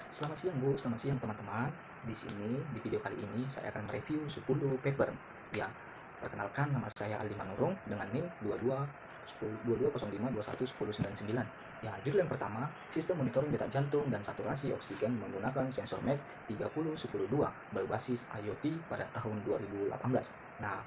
Selamat siang Bu, selamat siang teman-teman. Di sini, di video kali ini saya akan mereview 10 paper. Ya, perkenalkan nama saya Ali Manurung dengan NIM 2205211099. Ya, judul yang pertama, Sistem Monitoring Detak Jantung dan Saturasi Oksigen menggunakan sensor MEC 30102 berbasis IoT pada tahun 2018. Nah,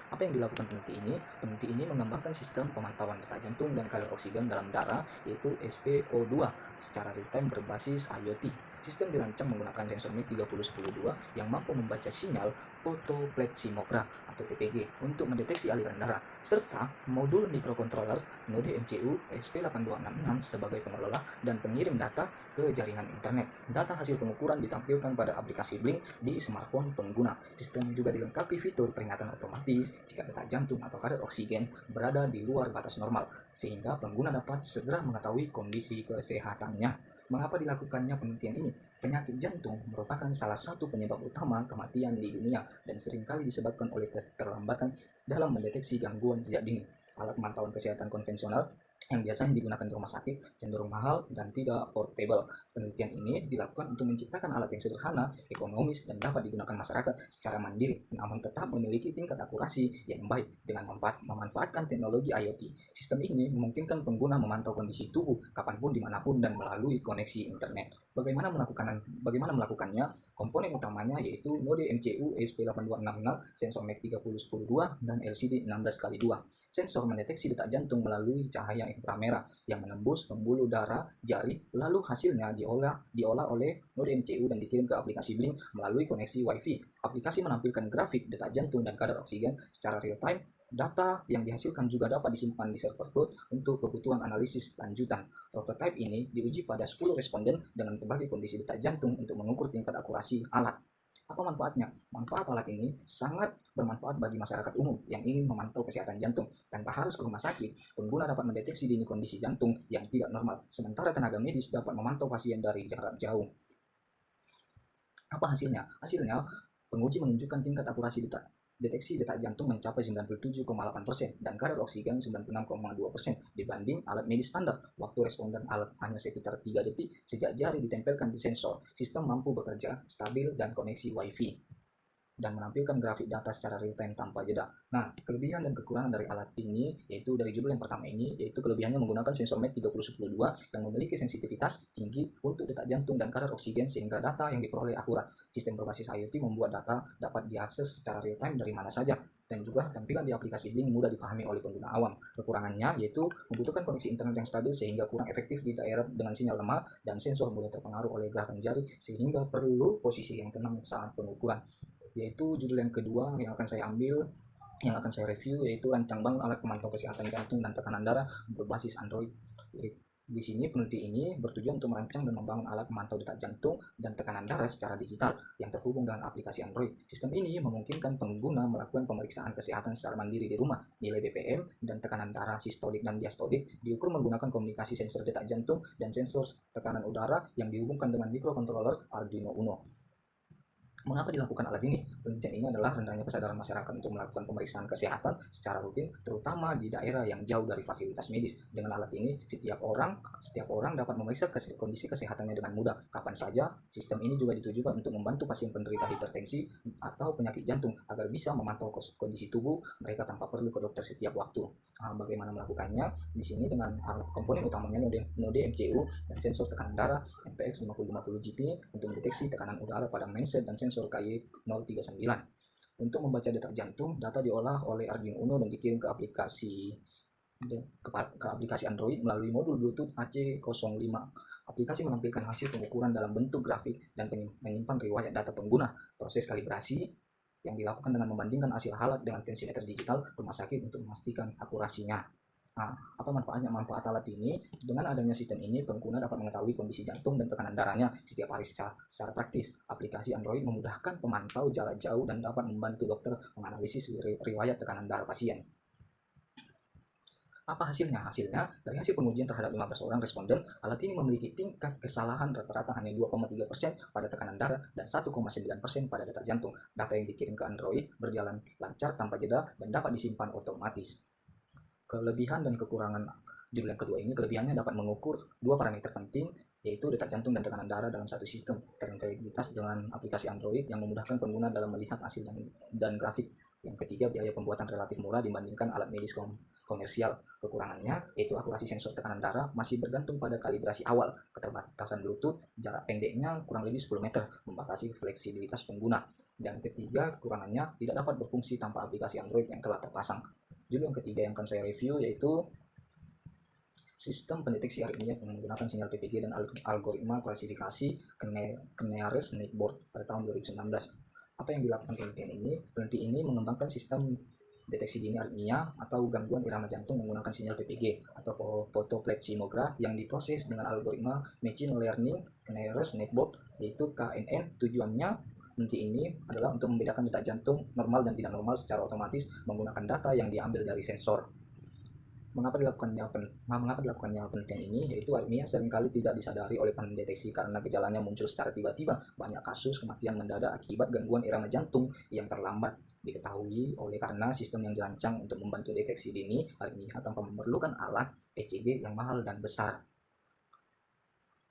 apa yang dilakukan peneliti ini? Peneliti ini mengembangkan sistem pemantauan detak jantung dan kadar oksigen dalam darah, yaitu SpO2, secara real-time berbasis IoT. Sistem dirancang menggunakan sensor MEC 30102 yang mampu membaca sinyal fotoplethysmograph atau PPG untuk mendeteksi aliran darah, serta modul microcontroller Node MCU SP8266 sebagai pengelola dan pengirim data ke jaringan internet. Data hasil pengukuran ditampilkan pada aplikasi Blink di smartphone pengguna. Sistem juga dilengkapi fitur peringatan otomatis jika detak jantung atau kadar oksigen berada di luar batas normal, sehingga pengguna dapat segera mengetahui kondisi kesehatannya. Mengapa dilakukannya penelitian ini? Penyakit jantung merupakan salah satu penyebab utama kematian di dunia dan seringkali disebabkan oleh keterlambatan dalam mendeteksi gangguan sejak dini. Alat pemantauan kesehatan konvensional yang biasanya digunakan di rumah sakit cenderung mahal dan tidak portable. Penelitian ini dilakukan untuk menciptakan alat yang sederhana, ekonomis, dan dapat digunakan masyarakat secara mandiri, namun tetap memiliki tingkat akurasi yang baik dengan memanfaatkan teknologi IoT. Sistem ini memungkinkan pengguna memantau kondisi tubuh kapanpun, dimanapun, dan melalui koneksi internet. Bagaimana melakukannya? Komponen utamanya yaitu Node MCU ESP8266, sensor MEC 30102, dan LCD 16x2. Sensor mendeteksi detak jantung melalui cahaya inframerah yang menembus pembuluh darah jari, lalu hasilnya diolah oleh Node MCU dan dikirim ke aplikasi Blink melalui koneksi Wi-Fi. Aplikasi menampilkan grafik detak jantung dan kadar oksigen secara real-time. Data yang dihasilkan juga dapat disimpan di server cloud untuk kebutuhan analisis lanjutan. Prototipe ini diuji pada 10 responden dengan berbagai kondisi detak jantung untuk mengukur tingkat akurasi alat. Apa manfaatnya? Manfaat alat ini sangat bermanfaat bagi masyarakat umum yang ingin memantau kesehatan jantung. Tanpa harus ke rumah sakit, pengguna dapat mendeteksi dini kondisi jantung yang tidak normal, sementara tenaga medis dapat memantau pasien dari jarak jauh. Apa hasilnya? Hasilnya, penguji menunjukkan tingkat akurasi deteksi detak jantung mencapai 97,8% dan kadar oksigen 96,2% dibanding alat medis standar. Waktu responden alat hanya sekitar 3 detik sejak jari ditempelkan di sensor. Sistem mampu bekerja stabil dan koneksi Wi-Fi dan menampilkan grafik data secara real-time tanpa jeda. Nah, kelebihan dan kekurangan dari alat ini, yaitu dari judul yang pertama ini, yaitu kelebihannya menggunakan sensor MEC 30102 yang memiliki sensitivitas tinggi untuk detak jantung dan kadar oksigen sehingga data yang diperoleh akurat. Sistem berbasis IoT membuat data dapat diakses secara real-time dari mana saja, dan juga tampilan di aplikasi Blink mudah dipahami oleh pengguna awam. Kekurangannya yaitu membutuhkan koneksi internet yang stabil sehingga kurang efektif di daerah dengan sinyal lemah, dan sensor mudah terpengaruh oleh gerakan jari sehingga perlu posisi yang tenang saat pengukuran. Yaitu judul yang kedua yang akan saya ambil, yang akan saya review, yaitu rancang bangun alat pemantau kesehatan jantung dan tekanan darah berbasis Android. Di sini peneliti ini bertujuan untuk merancang dan membangun alat pemantau detak jantung dan tekanan darah secara digital yang terhubung dengan aplikasi Android. Sistem ini memungkinkan pengguna melakukan pemeriksaan kesehatan secara mandiri di rumah. Nilai BPM dan tekanan darah sistolik dan diastolik diukur menggunakan komunikasi sensor detak jantung dan sensor tekanan udara yang dihubungkan dengan microcontroller Arduino Uno. Mengapa dilakukan alat ini? Penelitian ini adalah rendahnya kesadaran masyarakat untuk melakukan pemeriksaan kesehatan secara rutin, terutama di daerah yang jauh dari fasilitas medis. Dengan alat ini, setiap orang dapat memeriksa kondisi kesehatannya dengan mudah, kapan saja. Sistem ini juga ditujukan untuk membantu pasien penderita hipertensi atau penyakit jantung agar bisa memantau kondisi tubuh mereka tanpa perlu ke dokter setiap waktu. Bagaimana melakukannya? Di sini dengan komponen utamanya Node MCU dan sensor tekanan darah MPX 5050 GP untuk mendeteksi tekanan udara pada mindset dan sensor KY039. Untuk membaca detak jantung, data diolah oleh Arduino Uno dan dikirim ke aplikasi Android melalui modul Bluetooth AC05. Aplikasi menampilkan hasil pengukuran dalam bentuk grafik dan menyimpan riwayat data pengguna. Proses kalibrasi yang dilakukan dengan membandingkan hasil alat dengan tensimeter digital rumah sakit untuk memastikan akurasinya. Nah, apa manfaatnya? Manfaat alat ini, dengan adanya sistem ini, pengguna dapat mengetahui kondisi jantung dan tekanan darahnya setiap hari secara praktis. Aplikasi Android memudahkan pemantau jarak jauh dan dapat membantu dokter menganalisis riwayat tekanan darah pasien. Apa hasilnya? Hasilnya, dari hasil pengujian terhadap 15 orang responden, alat ini memiliki tingkat kesalahan rata-rata hanya 2,3% pada tekanan darah dan 1,9% pada detak jantung. Data yang dikirim ke Android berjalan lancar tanpa jeda dan dapat disimpan otomatis. Kelebihan dan kekurangan judul yang kedua ini, kelebihannya dapat mengukur dua parameter penting, yaitu detak jantung dan tekanan darah dalam satu sistem terintegritas dengan aplikasi Android yang memudahkan pengguna dalam melihat hasil dan grafik. Yang ketiga, biaya pembuatan relatif murah dibandingkan alat medis komersial. Kekurangannya yaitu akurasi sensor tekanan darah masih bergantung pada kalibrasi awal, keterbatasan Bluetooth, jarak pendeknya kurang lebih 10 meter, membatasi fleksibilitas pengguna. Dan ketiga, kekurangannya tidak dapat berfungsi tanpa aplikasi Android yang telah terpasang. Judul yang ketiga yang akan saya review yaitu sistem pendeteksi aritmia menggunakan sinyal PPG dan algoritma klasifikasi Canary Snakeboard pada tahun 2019. Apa yang dilakukan penelitian ini? Peneliti ini mengembangkan sistem deteksi dini aritmia atau gangguan irama jantung menggunakan sinyal PPG atau fotopleximograf yang diproses dengan algoritma Machine Learning Canary Snakeboard, yaitu KNN. Tujuannya peneliti ini adalah untuk membedakan detak jantung normal dan tidak normal secara otomatis menggunakan data yang diambil dari sensor. Mengapa dilakukannya penelitian ini? Yaitu aritmia seringkali tidak disadari oleh pendeteksi karena gejalanya muncul secara tiba-tiba. Banyak kasus kematian mendadak akibat gangguan irama jantung yang terlambat diketahui oleh karena sistem yang dirancang untuk membantu deteksi dini aritmia tanpa memerlukan alat ECG yang mahal dan besar.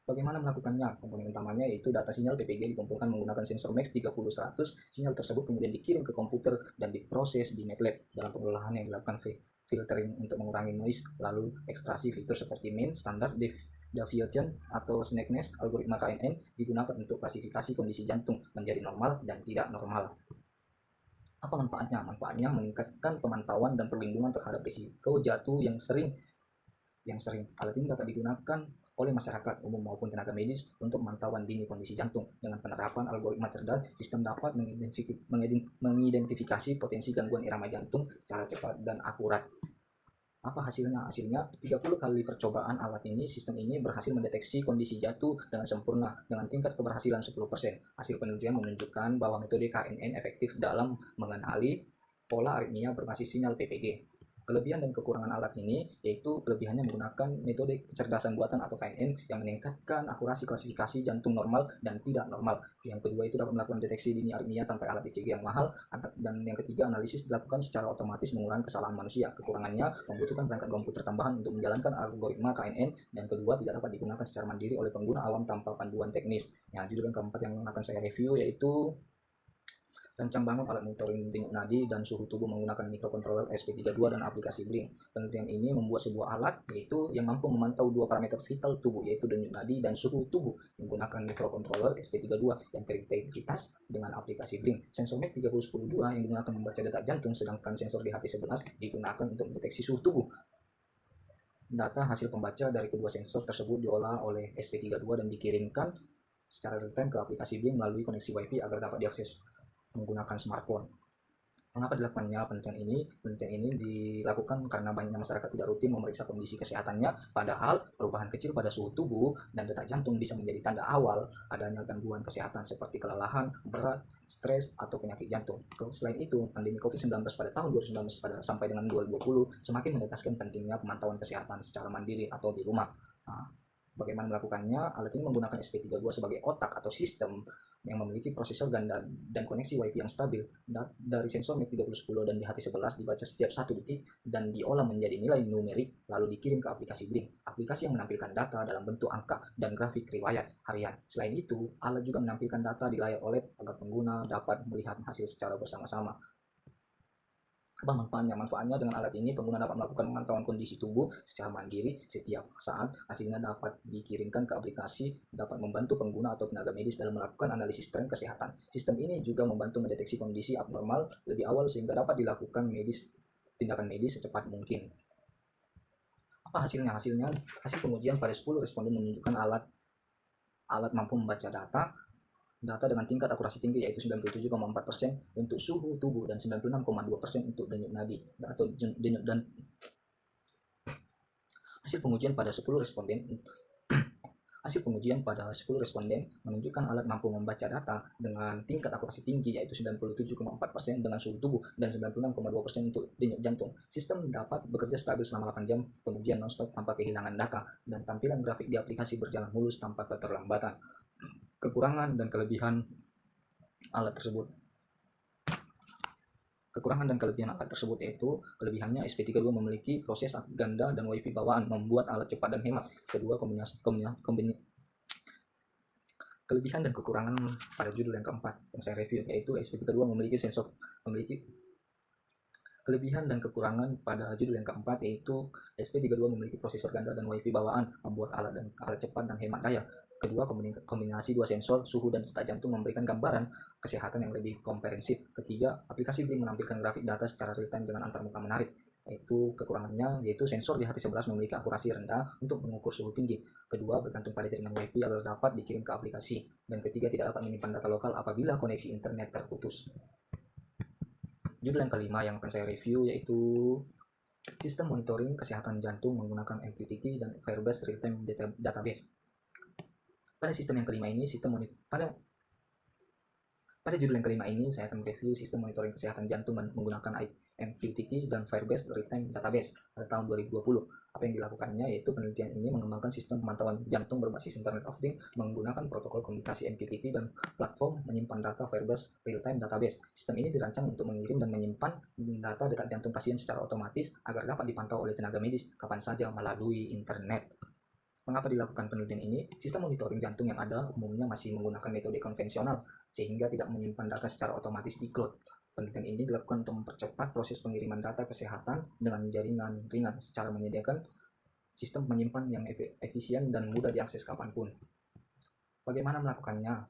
Bagaimana melakukannya? Komponen utamanya yaitu data sinyal PPG dikumpulkan menggunakan sensor Max 30-100. Sinyal tersebut kemudian dikirim ke komputer dan diproses di MATLAB. Dalam pengolahan yang dilakukan filtering untuk mengurangi noise, lalu ekstraksi fitur seperti mean, standar deviation, atau snakeNess. Algoritma KNN digunakan untuk klasifikasi kondisi jantung menjadi normal dan tidak normal. Apa manfaatnya? Manfaatnya meningkatkan pemantauan dan perlindungan terhadap risiko jatuh yang sering. Alat ini dapat digunakan oleh masyarakat umum maupun tenaga medis untuk pemantauan dini kondisi jantung. Dengan penerapan algoritma cerdas, sistem dapat mengidentifikasi potensi gangguan irama jantung secara cepat dan akurat. Apa hasilnya? Hasilnya 30 kali percobaan alat ini, sistem ini berhasil mendeteksi kondisi jatuh dengan sempurna dengan tingkat keberhasilan 10%. Hasil penelitian menunjukkan bahwa metode KNN efektif dalam mengenali pola aritmia berbasis sinyal PPG. Kelebihan dan kekurangan alat ini yaitu kelebihannya menggunakan metode kecerdasan buatan atau KNN yang meningkatkan akurasi klasifikasi jantung normal dan tidak normal. Yang kedua itu dapat melakukan deteksi dini aritmia tanpa alat ECG yang mahal. Dan yang ketiga, analisis dilakukan secara otomatis mengurangi kesalahan manusia. Kekurangannya membutuhkan perangkat komputer tambahan untuk menjalankan algoritma KNN. Dan kedua, tidak dapat digunakan secara mandiri oleh pengguna awam tanpa panduan teknis. Yang judul yang keempat yang akan saya review yaitu rancang bangun alat monitoring denyut nadi dan suhu tubuh menggunakan microcontroller SP32 dan aplikasi Blink. Penelitian ini membuat sebuah alat yaitu yang mampu memantau dua parameter vital tubuh yaitu denyut nadi dan suhu tubuh menggunakan microcontroller SP32 yang terintegritas dengan aplikasi Blink. Sensor MEC 3010 yang digunakan membaca detak jantung, sedangkan sensor DHT11 digunakan untuk mendeteksi suhu tubuh. Data hasil pembaca dari kedua sensor tersebut diolah oleh SP32 dan dikirimkan secara real-time ke aplikasi Blink melalui koneksi Wi-Fi agar dapat diakses menggunakan smartphone. Mengapa dilakukannya penelitian ini? Penelitian ini dilakukan karena banyaknya masyarakat tidak rutin memeriksa kondisi kesehatannya, padahal perubahan kecil pada suhu tubuh dan detak jantung bisa menjadi tanda awal adanya gangguan kesehatan seperti kelelahan berat, stres, atau penyakit jantung. Selain itu, pandemi COVID-19 pada tahun 2019 sampai dengan 2020 semakin menegaskan pentingnya pemantauan kesehatan secara mandiri atau di rumah. Bagaimana melakukannya? Alat ini menggunakan SP32 sebagai otak atau sistem yang memiliki prosesor ganda dan koneksi Wi-Fi yang stabil. Dari sensor MEC 3010 dan DHT11 dibaca setiap 1 detik dan diolah menjadi nilai numerik lalu dikirim ke aplikasi Blink. Aplikasi yang menampilkan data dalam bentuk angka dan grafik riwayat harian. Selain itu, alat juga menampilkan data di layar OLED agar pengguna dapat melihat hasil secara bersama-sama. Apa manfaatnya? Manfaatnya dengan alat ini pengguna dapat melakukan pemantauan kondisi tubuh secara mandiri setiap saat. Hasilnya dapat dikirimkan ke aplikasi, dapat membantu pengguna atau tenaga medis dalam melakukan analisis tren kesehatan. Sistem ini juga membantu mendeteksi kondisi abnormal lebih awal sehingga dapat dilakukan tindakan medis secepat mungkin. Apa hasilnya? Hasil pengujian pada 10 responden menunjukkan alat mampu membaca data dengan tingkat akurasi tinggi yaitu 97,4% untuk suhu tubuh dan 96,2% untuk denyut nadi atau denyut dan hasil pengujian pada 10 responden menunjukkan alat mampu membaca data dengan tingkat akurasi tinggi yaitu 97,4% dengan suhu tubuh dan 96,2% untuk denyut jantung. Sistem dapat bekerja stabil selama 8 jam pengujian non-stop tanpa kehilangan data dan tampilan grafik di aplikasi berjalan mulus tanpa keterlambatan. Kekurangan dan kelebihan alat tersebut yaitu kelebihannya SP32 memiliki proses ganda dan Wi-Fi bawaan membuat alat cepat dan hemat. Kedua, Kelebihan dan kekurangan pada judul yang keempat yang saya review, yaitu SP32 memiliki kelebihan dan kekurangan pada judul yang keempat, yaitu SP32 memiliki prosesor ganda dan WiFi bawaan, membuat alat cepat dan hemat daya. Kedua, kombinasi dua sensor, suhu dan detak jantung memberikan gambaran kesehatan yang lebih komprehensif. Ketiga, aplikasi Blink menampilkan grafik data secara real time dengan antarmuka menarik. Kekurangannya yaitu sensor di HT11 memiliki akurasi rendah untuk mengukur suhu tinggi. Kedua, bergantung pada jaringan WiFi agar dapat dikirim ke aplikasi. Dan ketiga, tidak dapat menyimpan data lokal apabila koneksi internet terputus. Judul yang kelima yang akan saya review yaitu sistem monitoring kesehatan jantung menggunakan MQTT dan Firebase Real-Time Database. Pada sistem yang kelima ini, pada judul yang kelima ini, saya akan review sistem monitoring kesehatan jantung menggunakan MQTT dan Firebase Real-Time Database pada tahun 2020. Apa yang dilakukannya yaitu penelitian ini mengembangkan sistem pemantauan jantung berbasis Internet of Things menggunakan protokol komunikasi MQTT dan platform menyimpan data Firebase Real-Time Database. Sistem ini dirancang untuk mengirim dan menyimpan data detak jantung pasien secara otomatis agar dapat dipantau oleh tenaga medis kapan saja melalui internet. Mengapa dilakukan penelitian ini? Sistem monitoring jantung yang ada umumnya masih menggunakan metode konvensional, sehingga tidak menyimpan data secara otomatis di cloud. Penelitian ini dilakukan untuk mempercepat proses pengiriman data kesehatan dengan jaringan ringan, secara menyediakan sistem penyimpan yang efisien dan mudah diakses kapanpun. Bagaimana melakukannya?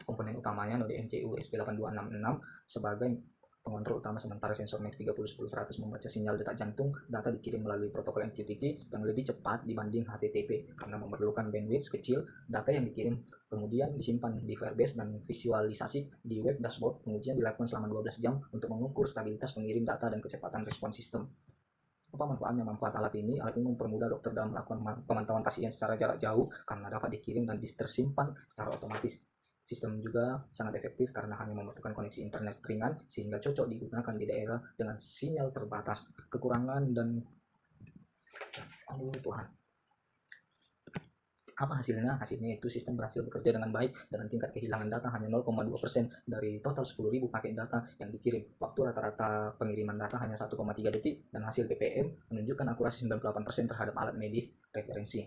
Komponen utamanya node MCU SP8266 sebagai pengontrol utama, sementara sensor Max 3010-100 membaca sinyal detak jantung. Data dikirim melalui protokol MQTT yang lebih cepat dibanding HTTP karena memerlukan bandwidth kecil. Data yang dikirim kemudian disimpan di Firebase dan visualisasi di web dashboard. Pengujian dilakukan selama 12 jam untuk mengukur stabilitas pengirim data dan kecepatan respon sistem. Apa manfaatnya? Manfaat alat ini mempermudah dokter dalam melakukan pemantauan pasien secara jarak jauh karena dapat dikirim dan tersimpan secara otomatis. Sistem juga sangat efektif karena hanya memerlukan koneksi internet ringan sehingga cocok digunakan di daerah dengan sinyal terbatas. Kekurangan dan Tuhan. Apa hasilnya? Hasilnya itu sistem berhasil bekerja dengan baik dengan tingkat kehilangan data hanya 0,2% dari total 10.000 paket data yang dikirim. Waktu rata-rata pengiriman data hanya 1,3 detik dan hasil PPM menunjukkan akurasi 98% terhadap alat medis referensi.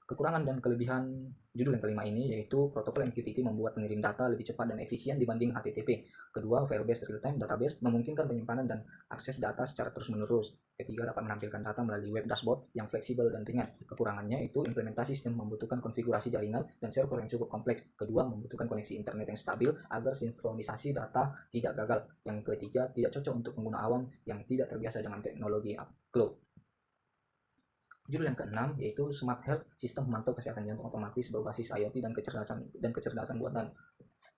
Kekurangan dan kelebihan judul yang kelima ini yaitu protokol MQTT membuat pengirim data lebih cepat dan efisien dibanding HTTP. Kedua, Firebase Real-Time Database memungkinkan penyimpanan dan akses data secara terus-menerus. Ketiga, dapat menampilkan data melalui web dashboard yang fleksibel dan ringan. Kekurangannya itu implementasi sistem membutuhkan konfigurasi jaringan dan server yang cukup kompleks. Kedua, membutuhkan koneksi internet yang stabil agar sinkronisasi data tidak gagal. Yang ketiga, tidak cocok untuk pengguna awam yang tidak terbiasa dengan teknologi cloud. Judul yang keenam yaitu Smart Heart, sistem memantau kesehatan jantung otomatis berbasis IoT dan kecerdasan buatan.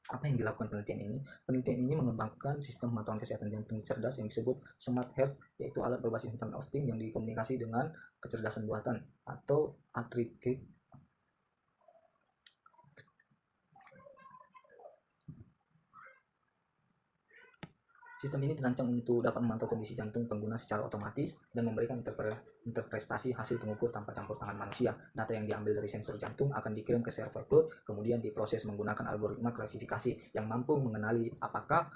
Apa yang dilakukan penelitian ini? Penelitian ini mengembangkan sistem pemantauan kesehatan jantung cerdas yang disebut Smart Heart, yaitu alat berbasis Internet of Things yang dikomunikasi dengan kecerdasan buatan atau artificial. Sistem ini dirancang untuk dapat memantau kondisi jantung pengguna secara otomatis dan memberikan interpretasi hasil pengukur tanpa campur tangan manusia. Data yang diambil dari sensor jantung akan dikirim ke server cloud, kemudian diproses menggunakan algoritma klasifikasi yang mampu mengenali apakah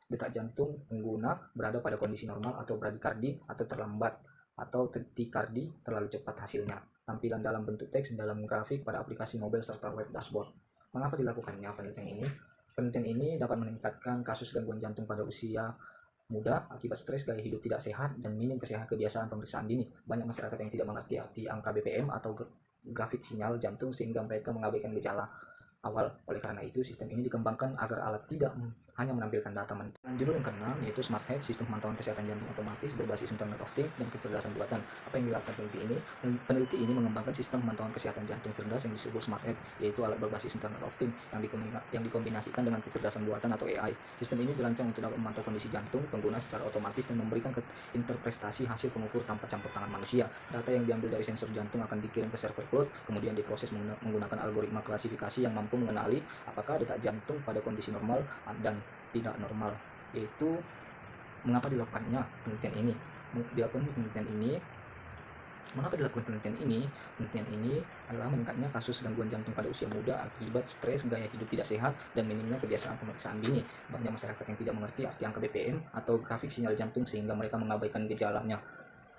detak jantung pengguna berada pada kondisi normal atau bradikardi atau terlambat atau tachycardia terlalu cepat. Hasilnya tampilan dalam bentuk teks dalam grafik pada aplikasi mobile serta web dashboard. Mengapa dilakukannya penelitian ini? Penelitian ini dapat meningkatkan kasus gangguan jantung pada usia muda akibat stres, gaya hidup tidak sehat, dan minim kebiasaan pemeriksaan dini. Banyak masyarakat yang tidak mengerti arti angka BPM atau grafik sinyal jantung sehingga mereka mengabaikan gejala awal. Oleh karena itu, sistem ini dikembangkan agar alat tidak hanya menampilkan data mentah. Judul yang keenam yaitu Smart Heart, sistem pemantauan kesehatan jantung otomatis berbasis Internet of Things dan kecerdasan buatan. Apa yang dilakukan peneliti ini? Peneliti ini mengembangkan sistem pemantauan kesehatan jantung cerdas yang disebut Smart Heart, yaitu alat berbasis Internet of Things yang dikombinasikan dengan kecerdasan buatan atau AI. Sistem ini dirancang untuk dapat memantau kondisi jantung pengguna secara otomatis dan memberikan interpretasi hasil pengukur tanpa campur tangan manusia. Data yang diambil dari sensor jantung akan dikirim ke server cloud, kemudian diproses menggunakan algoritma klasifikasi yang mampu mengenali apakah detak jantung pada kondisi normal dan tidak normal. Yaitu mengapa dilakukannya penelitian ini? Mengapa dilakukan penelitian ini? Penelitian ini adalah meningkatnya kasus gangguan jantung pada usia muda akibat stres, gaya hidup tidak sehat, dan minimnya kebiasaan pemeriksaan dini. Banyak masyarakat yang tidak mengerti arti angka BPM atau grafik sinyal jantung sehingga mereka mengabaikan gejalanya.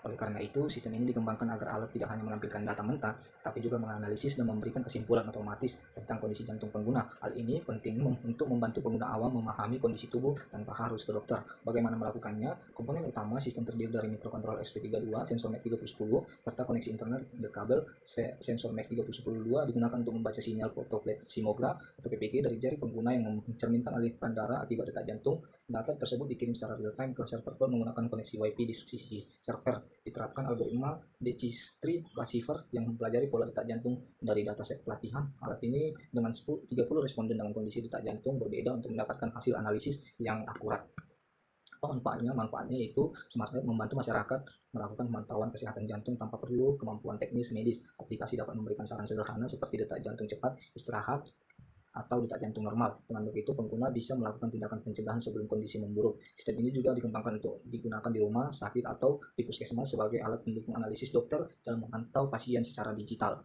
Oleh karena itu, sistem ini dikembangkan agar alat tidak hanya menampilkan data mentah, tapi juga menganalisis dan memberikan kesimpulan otomatis tentang kondisi jantung pengguna. Hal ini penting untuk membantu pengguna awam memahami kondisi tubuh tanpa harus ke dokter. Bagaimana melakukannya? Komponen utama sistem terdiri dari mikrokontroller SP32, sensor MAC 3010, serta koneksi internet kabel. Sensor MAC 3010 digunakan untuk membaca sinyal fotopleximogram atau PPG dari jari pengguna yang mencerminkan aliran darah akibat detak jantung. Data tersebut dikirim secara real-time ke server cloud menggunakan koneksi WiFi di sisi server. Diterapkan algoritma Dechistry Classifier yang mempelajari pola detak jantung dari dataset pelatihan. Alat ini dengan 30 responden dengan kondisi detak jantung berbeda untuk mendapatkan hasil analisis yang akurat. Manfaatnya yaitu SmartRate membantu masyarakat melakukan pemantauan kesehatan jantung tanpa perlu kemampuan teknis medis. Aplikasi dapat memberikan saran sederhana seperti detak jantung cepat, istirahat, atau detak jantung normal. Dengan begitu, pengguna bisa melakukan tindakan pencegahan sebelum kondisi memburuk. Sistem ini juga dikembangkan untuk digunakan di rumah sakit atau di puskesmas sebagai alat pendukung analisis dokter dalam memantau pasien secara digital.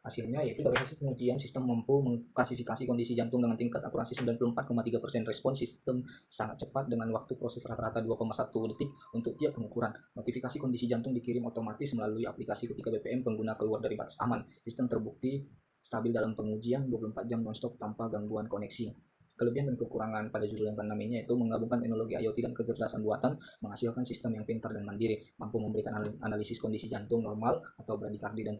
Hasilnya yaitu dari hasil pengujian, sistem mampu mengklasifikasi kondisi jantung dengan tingkat akurasi 94,3%. Respons sistem sangat cepat dengan waktu proses rata-rata 2,1 detik untuk tiap pengukuran. Notifikasi kondisi jantung dikirim otomatis melalui aplikasi ketika BPM pengguna keluar dari batas aman. Sistem terbukti stabil dalam pengujian 24 jam nonstop tanpa gangguan koneksi. Kelebihan dan kekurangan pada judul yang ke-6 ini yaitu menggabungkan teknologi IoT dan kecerdasan buatan, menghasilkan sistem yang pintar dan mandiri, mampu memberikan analisis kondisi jantung normal atau bradikardi dan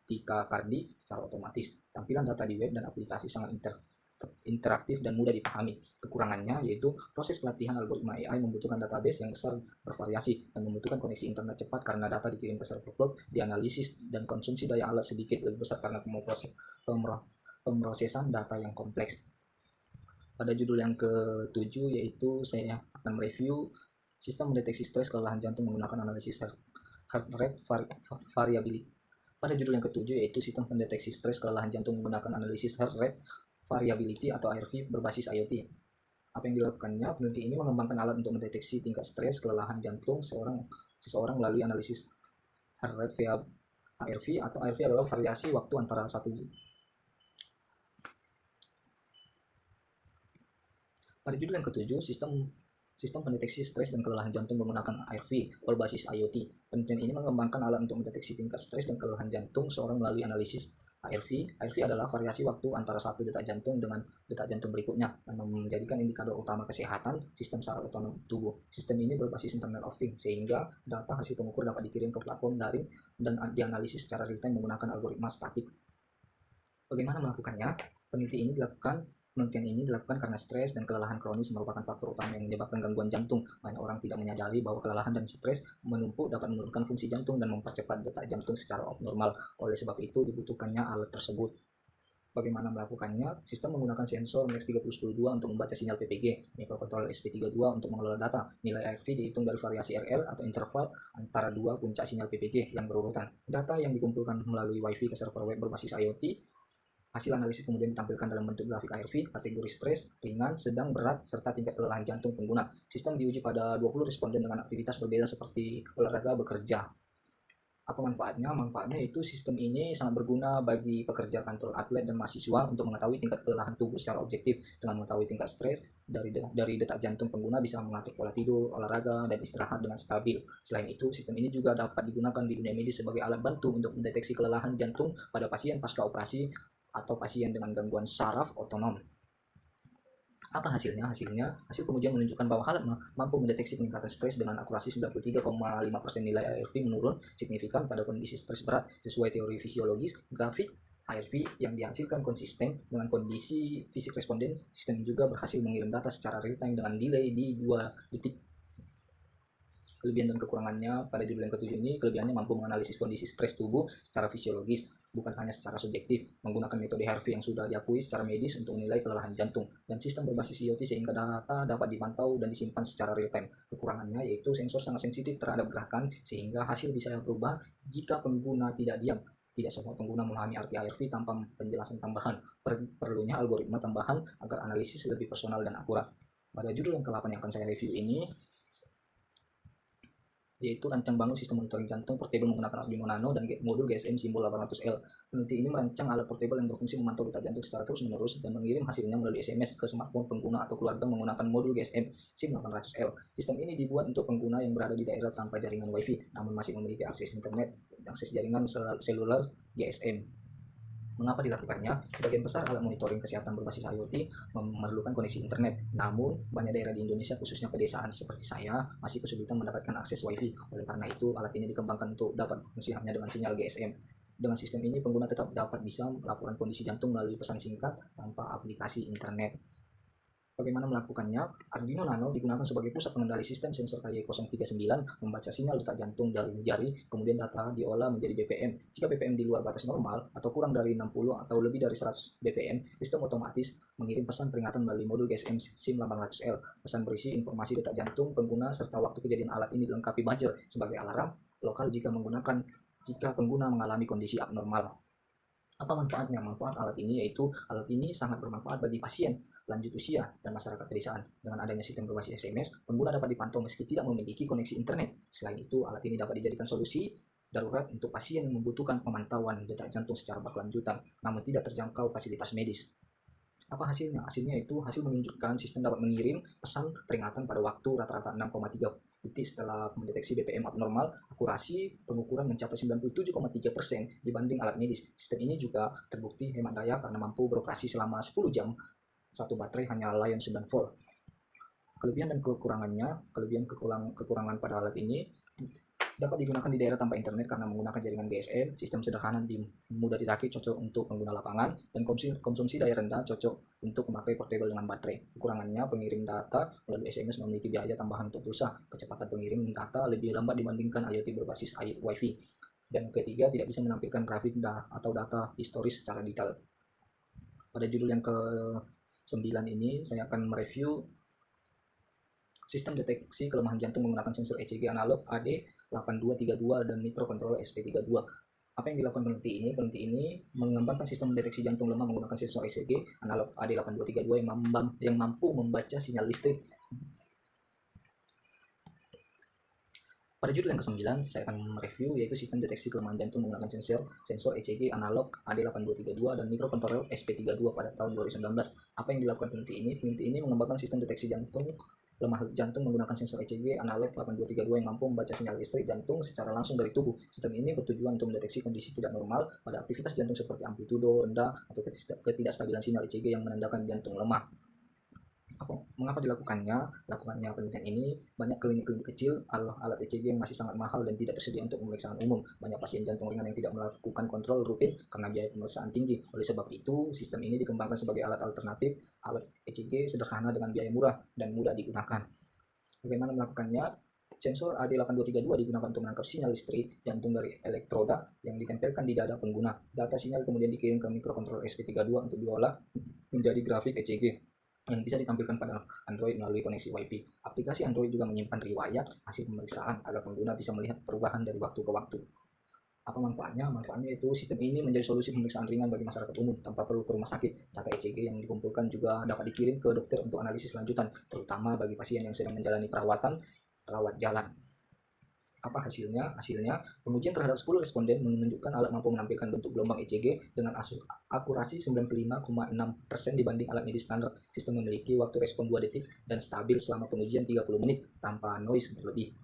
tikakardi secara otomatis. Tampilan data di web dan aplikasi sangat interaktif dan mudah dipahami. Kekurangannya yaitu proses pelatihan algoritma AI membutuhkan database yang besar, bervariasi, dan membutuhkan koneksi internet cepat karena data dikirim ke server cloud, dianalisis, dan konsumsi daya alat sedikit lebih besar karena pemrosesan data yang kompleks. Pada judul yang ke-7 yaitu saya akan mereview sistem mendeteksi stres kelelahan jantung menggunakan analisis heart rate variability. Pada judul yang ke-7 yaitu sistem pendeteksi stres kelelahan jantung menggunakan analisis heart rate variability atau ARV berbasis IoT. Apa yang dilakukannya? Peneliti ini mengembangkan alat untuk mendeteksi tingkat stres kelelahan jantung seseorang melalui analisis heart rate ARV atau ARV adalah variasi waktu antara satu. Pada judul yang ke-7, sistem pendeteksi stres dan kelelahan jantung menggunakan ARV berbasis IoT. Penelitian ini mengembangkan alat untuk mendeteksi tingkat stres dan kelelahan jantung seorang melalui analisis ARV. ARV adalah variasi waktu antara satu detak jantung dengan detak jantung berikutnya dan menjadikan indikator utama kesehatan sistem saraf otonom tubuh. Sistem ini berbasis Internet of Things sehingga data hasil pengukur dapat dikirim ke platform daring dan dianalisis secara real-time menggunakan algoritma statik. Bagaimana melakukannya? Penelitian ini dilakukan karena stres dan kelelahan kronis merupakan faktor utama yang menyebabkan gangguan jantung. Banyak orang tidak menyadari bahwa kelelahan dan stres menumpuk dapat menurunkan fungsi jantung dan mempercepat detak jantung secara abnormal. Oleh sebab itu dibutuhkannya alat tersebut. Bagaimana melakukannya? Sistem menggunakan sensor MAC 3010 untuk membaca sinyal PPG, mikrokontroller SP32 untuk mengelola data. Nilai ARV dihitung dari variasi RL atau interval antara dua puncak sinyal PPG yang berurutan. Data yang dikumpulkan melalui WiFi ke server web berbasis IoT. Hasil analisis kemudian ditampilkan dalam bentuk grafik ARV, kategori stres, ringan, sedang, berat, serta tingkat kelelahan jantung pengguna. Sistem diuji pada 20 responden dengan aktivitas berbeda seperti olahraga, bekerja. Apa manfaatnya? Manfaatnya itu sistem ini sangat berguna bagi pekerja kantor, atlet, dan mahasiswa untuk mengetahui tingkat kelelahan tubuh secara objektif. Dengan mengetahui tingkat stres dari detak jantung pengguna bisa mengatur pola tidur, olahraga, dan istirahat dengan stabil. Selain itu, sistem ini juga dapat digunakan di dunia medis sebagai alat bantu untuk mendeteksi kelelahan jantung pada pasien pasca operasi atau pasien dengan gangguan saraf otonom. Apa hasilnya? Hasil pengujian menunjukkan bahwa alat mampu mendeteksi peningkatan stres dengan akurasi 93,5%. Nilai ARV menurun signifikan pada kondisi stres berat sesuai teori fisiologis. Grafik ARV yang dihasilkan konsisten dengan kondisi fisik responden. Sistem juga berhasil mengirim data secara real time dengan delay di 2 detik. Kelebihan dan kekurangannya pada judul yang ke-7 ini, kelebihannya mampu menganalisis kondisi stres tubuh secara fisiologis, bukan hanya secara subjektif, menggunakan metode HRV yang sudah diakui secara medis untuk menilai kelelahan jantung, dan sistem berbasis IoT sehingga data dapat dipantau dan disimpan secara real time. Kekurangannya yaitu sensor sangat sensitif terhadap gerakan sehingga hasil bisa berubah jika pengguna tidak diam. Tidak semua pengguna memahami arti ARV tanpa penjelasan tambahan. Perlunya algoritma tambahan agar analisis lebih personal dan akurat. Pada judul yang ke-8 yang akan saya review ini, yaitu rancang bangun sistem monitoring jantung portable menggunakan Arduino Nano dan modul GSM simbol 800L. Peneliti ini merancang alat portable yang berfungsi memantau detak jantung secara terus-menerus dan mengirim hasilnya melalui SMS ke smartphone pengguna atau keluarga menggunakan modul GSM SIM 800L. Sistem ini dibuat untuk pengguna yang berada di daerah tanpa jaringan Wi-Fi, namun masih memiliki akses internet, akses jaringan seluler GSM. Mengapa dilakukannya? Sebagian besar alat monitoring kesehatan berbasis IoT memerlukan koneksi internet. Namun, banyak daerah di Indonesia, khususnya pedesaan seperti saya, masih kesulitan mendapatkan akses Wi-Fi. Oleh karena itu, alat ini dikembangkan untuk dapat berfungsi hanya dengan sinyal GSM. Dengan sistem ini, pengguna tetap dapat bisa melaporkan kondisi jantung melalui pesan singkat tanpa aplikasi internet. Bagaimana melakukannya? Arduino Nano digunakan sebagai pusat pengendali sistem sensor KY039 membaca sinyal detak jantung dari jari, kemudian data diolah menjadi BPM. Jika BPM di luar batas normal atau kurang dari 60 atau lebih dari 100 BPM, sistem otomatis mengirim pesan peringatan melalui modul GSM SIM 800L. Pesan berisi informasi detak jantung pengguna serta waktu kejadian. Alat ini dilengkapi buzzer sebagai alarm lokal jika pengguna mengalami kondisi abnormal. Apa manfaatnya? Manfaat alat ini yaitu alat ini sangat bermanfaat bagi pasien lanjut usia dan masyarakat pedesaan. Dengan adanya sistem berbasis SMS, pengguna dapat dipantau meski tidak memiliki koneksi internet. Selain itu, alat ini dapat dijadikan solusi darurat untuk pasien yang membutuhkan pemantauan detak jantung secara berkelanjutan, namun tidak terjangkau fasilitas medis. Apa hasilnya? Hasilnya itu hasil menunjukkan sistem dapat mengirim pesan peringatan pada waktu rata-rata 6,3 detik setelah mendeteksi BPM abnormal. Akurasi pengukuran mencapai 97,3% dibanding alat medis. Sistem ini juga terbukti hemat daya karena mampu beroperasi selama 10 jam. Satu baterai hanya layan 9 volt. Kelebihan dan kekurangannya, kekurangan pada alat ini dapat digunakan di daerah tanpa internet karena menggunakan jaringan GSM, sistem sederhana mudah dirakit, cocok untuk pengguna lapangan, dan konsumsi daya rendah, cocok untuk memakai portable dengan baterai. Kekurangannya, pengirim data melalui SMS memiliki biaya tambahan untuk pulsa, kecepatan pengirim data lebih lambat dibandingkan IoT berbasis Wi-Fi. Dan ketiga, tidak bisa menampilkan grafik atau data historis secara detail. Pada judul yang ke-9 ini, saya akan mereview sistem deteksi kelemahan jantung menggunakan sensor ECG analog AD8232 dan mikrokontroller SP32. Apa yang dilakukan peneliti ini? Peneliti ini mengembangkan sistem deteksi jantung lemah menggunakan sensor ECG analog AD8232 yang mampu membaca sinyal listrik. Pada judul yang ke-9, saya akan mereview yaitu sistem deteksi kelemahan jantung menggunakan sensor ECG analog AD8232 dan mikrokontroller SP32 pada tahun 2019. Apa yang dilakukan peneliti ini? Peneliti ini mengembangkan sistem deteksi lemah jantung menggunakan sensor ECG analog 8232 yang mampu membaca sinyal listrik jantung secara langsung dari tubuh. Sistem ini bertujuan untuk mendeteksi kondisi tidak normal pada aktivitas jantung seperti amplitudo rendah atau ketidakstabilan sinyal ECG yang menandakan jantung lemah. Mengapa dilakukannya? Lakukannya penelitian ini, banyak klinik-klinik kecil alat ECG yang masih sangat mahal dan tidak tersedia untuk pemeriksaan umum. Banyak pasien jantung ringan yang tidak melakukan kontrol rutin karena biaya pemeriksaan tinggi. Oleh sebab itu, sistem ini dikembangkan sebagai alat alternatif, alat ECG sederhana dengan biaya murah dan mudah digunakan. Bagaimana melakukannya? Sensor AD8232 digunakan untuk menangkap sinyal listrik jantung dari elektroda yang ditempelkan di dada pengguna. Data sinyal kemudian dikirim ke mikrokontroller SP32 untuk diolah menjadi grafik ECG yang bisa ditampilkan pada Android melalui koneksi Wi-Fi. Aplikasi Android juga menyimpan riwayat hasil pemeriksaan agar pengguna bisa melihat perubahan dari waktu ke waktu. Apa manfaatnya? Manfaatnya itu sistem ini menjadi solusi pemeriksaan ringan bagi masyarakat umum tanpa perlu ke rumah sakit. Data ECG yang dikumpulkan juga dapat dikirim ke dokter untuk analisis lanjutan, terutama bagi pasien yang sedang menjalani rawat jalan. Apa hasilnya? Hasilnya, pengujian terhadap 10 responden menunjukkan alat mampu menampilkan bentuk gelombang ECG dengan akurasi 95,6% dibanding alat medis standar. Sistem memiliki waktu respon 2 detik dan stabil selama pengujian 30 menit tanpa noise berlebih.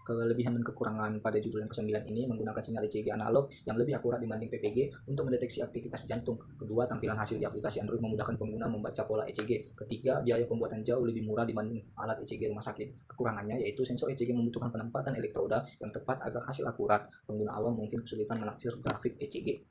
Kelebihan dan kekurangan pada judul yang ke-9 ini menggunakan sinyal ECG analog yang lebih akurat dibanding PPG untuk mendeteksi aktivitas jantung. Kedua, tampilan hasil di aplikasi Android memudahkan pengguna membaca pola ECG. Ketiga, biaya pembuatan jauh lebih murah dibanding alat ECG rumah sakit. Kekurangannya yaitu sensor ECG membutuhkan penempatan elektroda yang tepat agar hasil akurat. Pengguna awam mungkin kesulitan menaksir grafik ECG.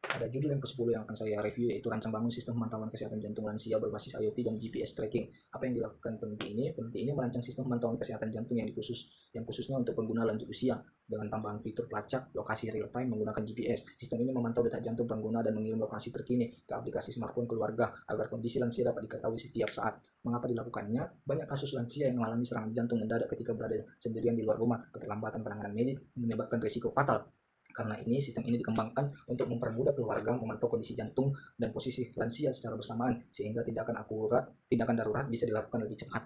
Pada judul yang ke-10 yang akan saya review yaitu rancang bangun sistem pemantauan kesehatan jantung lansia berbasis IoT dan GPS tracking. Apa yang dilakukan peneliti ini? Peneliti ini merancang sistem pemantauan kesehatan jantung yang khususnya untuk pengguna lanjut usia dengan tambahan fitur pelacak lokasi real time menggunakan GPS. Sistem ini memantau detak jantung pengguna dan mengirim lokasi terkini ke aplikasi smartphone keluarga agar kondisi lansia dapat diketahui setiap saat. Mengapa dilakukannya? Banyak kasus lansia yang mengalami serangan jantung mendadak ketika berada sendirian di luar rumah. Keterlambatan penanganan medis menyebabkan risiko fatal. Karena ini, sistem ini dikembangkan untuk mempermudah keluarga memantau kondisi jantung dan posisi lansia secara bersamaan, sehingga tindakan darurat bisa dilakukan lebih cepat.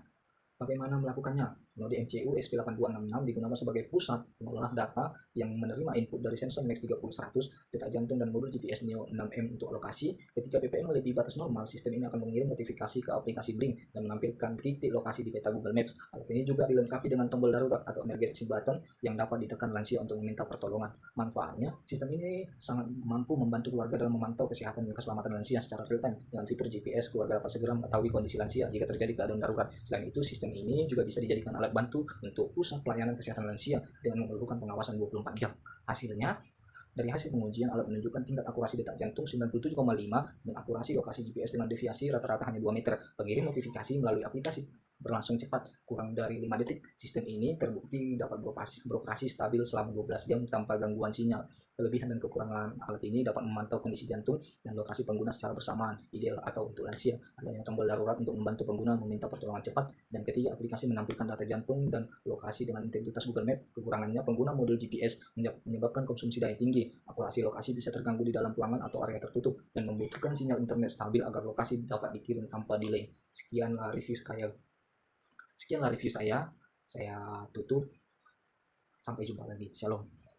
Bagaimana melakukannya? Node MCU SP8266 digunakan sebagai pusat pengolah data yang menerima input dari sensor MAX 30-100, detak jantung, dan modul GPS Neo 6M untuk alokasi. Ketika ppm melebihi batas normal, sistem ini akan mengirim notifikasi ke aplikasi Blink dan menampilkan titik lokasi di peta Google Maps. Alat ini juga dilengkapi dengan tombol darurat atau emergency button yang dapat ditekan lansia untuk meminta pertolongan. Manfaatnya, sistem ini sangat mampu membantu keluarga dalam memantau kesehatan dan keselamatan lansia secara real time. Dengan fitur GPS, keluarga dapat segera mengetahui kondisi lansia jika terjadi keadaan darurat. Selain itu, sistem ini juga bisa dijadikan alat bantu untuk pusat pelayanan kesehatan lansia dengan melakukan pengawasan 24 jam. Hasilnya, dari hasil pengujian, alat menunjukkan tingkat akurasi detak jantung 97,5 dan akurasi lokasi GPS dengan deviasi rata-rata hanya 2 meter. Pengirim notifikasi melalui aplikasi berlangsung cepat, kurang dari 5 detik. Sistem ini terbukti dapat beroperasi stabil selama 12 jam tanpa gangguan sinyal. Kelebihan dan kekurangan alat ini dapat memantau kondisi jantung dan lokasi pengguna secara bersamaan, ideal atau untuk lansia. Adanya tombol darurat untuk membantu pengguna meminta pertolongan cepat, dan ketiga, aplikasi menampilkan data jantung dan lokasi dengan integritas Google Maps. Kekurangannya, pengguna modul GPS menyebabkan konsumsi daya tinggi. Akurasi lokasi bisa terganggu di dalam ruangan atau area tertutup dan membutuhkan sinyal internet stabil agar lokasi dapat dikirim tanpa delay. Sekianlah review saya tutup. Sampai jumpa lagi. Shalom.